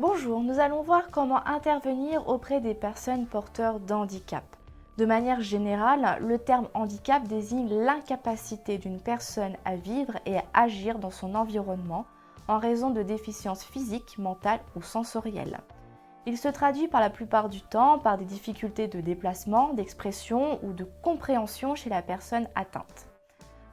Bonjour, nous allons voir comment intervenir auprès des personnes porteurs d'handicap. De manière générale, le terme handicap désigne l'incapacité d'une personne à vivre et à agir dans son environnement en raison de déficiences physiques, mentales ou sensorielles. Il se traduit par la plupart du temps par des difficultés de déplacement, d'expression ou de compréhension chez la personne atteinte.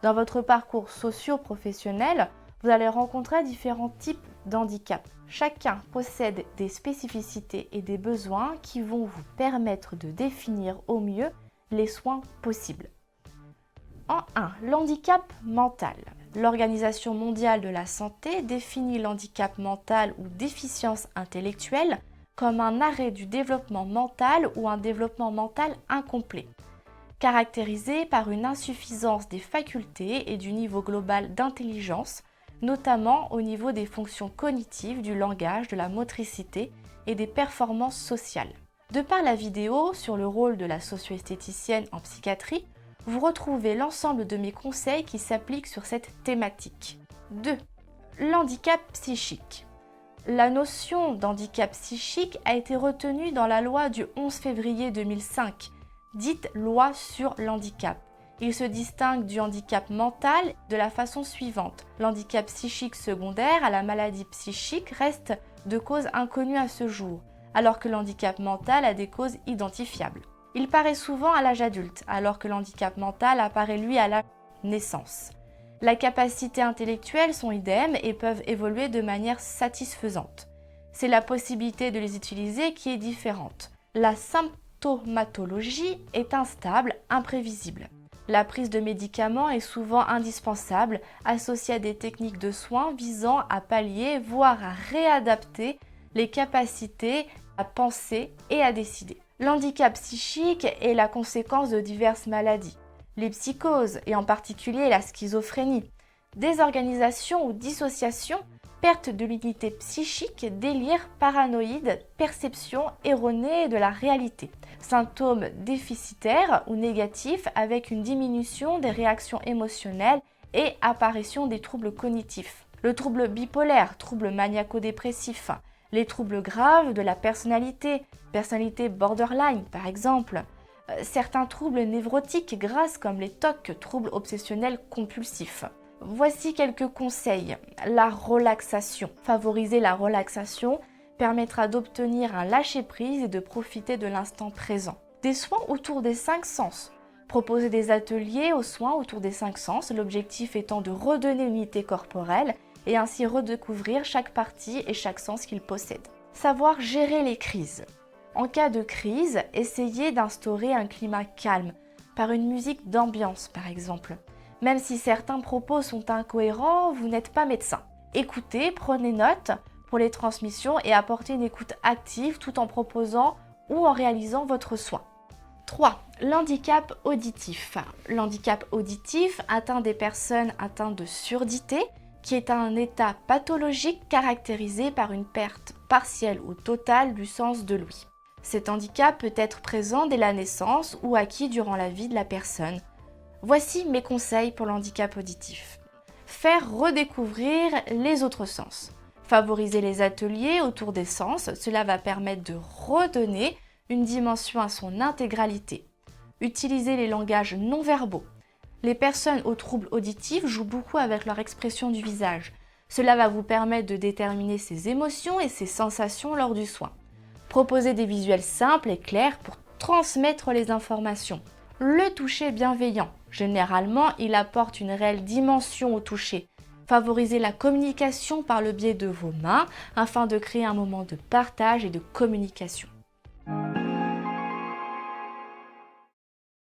Dans votre parcours socio-professionnel, vous allez rencontrer différents types d'handicap. Chacun possède des spécificités et des besoins qui vont vous permettre de définir au mieux les soins possibles. En 1, l'handicap mental. L'Organisation mondiale de la santé définit l'handicap mental ou déficience intellectuelle comme un arrêt du développement mental ou un développement mental incomplet, caractérisé par une insuffisance des facultés et du niveau global d'intelligence, notamment au niveau des fonctions cognitives, du langage, de la motricité et des performances sociales. De par la vidéo sur le rôle de la socio-esthéticienne en psychiatrie, vous retrouvez l'ensemble de mes conseils qui s'appliquent sur cette thématique. 2. L'handicap psychique. La notion d'handicap psychique a été retenue dans la loi du 11 février 2005, dite loi sur l'handicap. Il se distingue du handicap mental de la façon suivante. L'handicap psychique secondaire à la maladie psychique reste de cause inconnue à ce jour, alors que l'handicap mental a des causes identifiables. Il paraît souvent à l'âge adulte, alors que l'handicap mental apparaît lui à la naissance. Les capacités intellectuelles sont idem et peuvent évoluer de manière satisfaisante. C'est la possibilité de les utiliser qui est différente. La symptomatologie est instable, imprévisible. La prise de médicaments est souvent indispensable, associée à des techniques de soins visant à pallier, voire à réadapter les capacités à penser et à décider. L'handicap psychique est la conséquence de diverses maladies, les psychoses et en particulier la schizophrénie, désorganisation ou dissociation, perte de l'unité psychique, délire paranoïde, perception erronée de la réalité. Symptômes déficitaires ou négatifs avec une diminution des réactions émotionnelles et apparition des troubles cognitifs. Le trouble bipolaire, trouble maniaco-dépressif, les troubles graves de la personnalité borderline par exemple, certains troubles névrotiques grasses comme les TOC, troubles obsessionnels compulsifs. Voici quelques conseils. La relaxation. Favoriser la relaxation permettra d'obtenir un lâcher-prise et de profiter de l'instant présent. Des soins autour des 5 sens. Proposer des ateliers aux soins autour des 5 sens, l'objectif étant de redonner l'unité corporelle et ainsi redécouvrir chaque partie et chaque sens qu'il possède. Savoir gérer les crises. En cas de crise, essayez d'instaurer un climat calme, par une musique d'ambiance par exemple. Même si certains propos sont incohérents, vous n'êtes pas médecin. Écoutez, prenez note pour les transmissions et apportez une écoute active tout en proposant ou en réalisant votre soin. 3. L'handicap auditif. L'handicap auditif atteint des personnes atteintes de surdité, qui est un état pathologique caractérisé par une perte partielle ou totale du sens de l'ouïe. Cet handicap peut être présent dès la naissance ou acquis durant la vie de la personne. Voici mes conseils pour l'handicap auditif. Faire redécouvrir les autres sens. Favoriser les ateliers autour des sens, cela va permettre de redonner une dimension à son intégralité. Utiliser les langages non verbaux. Les personnes aux troubles auditifs jouent beaucoup avec leur expression du visage. Cela va vous permettre de déterminer ses émotions et ses sensations lors du soin. Proposer des visuels simples et clairs pour transmettre les informations. Le toucher bienveillant. Généralement, il apporte une réelle dimension au toucher. Favorisez la communication par le biais de vos mains afin de créer un moment de partage et de communication.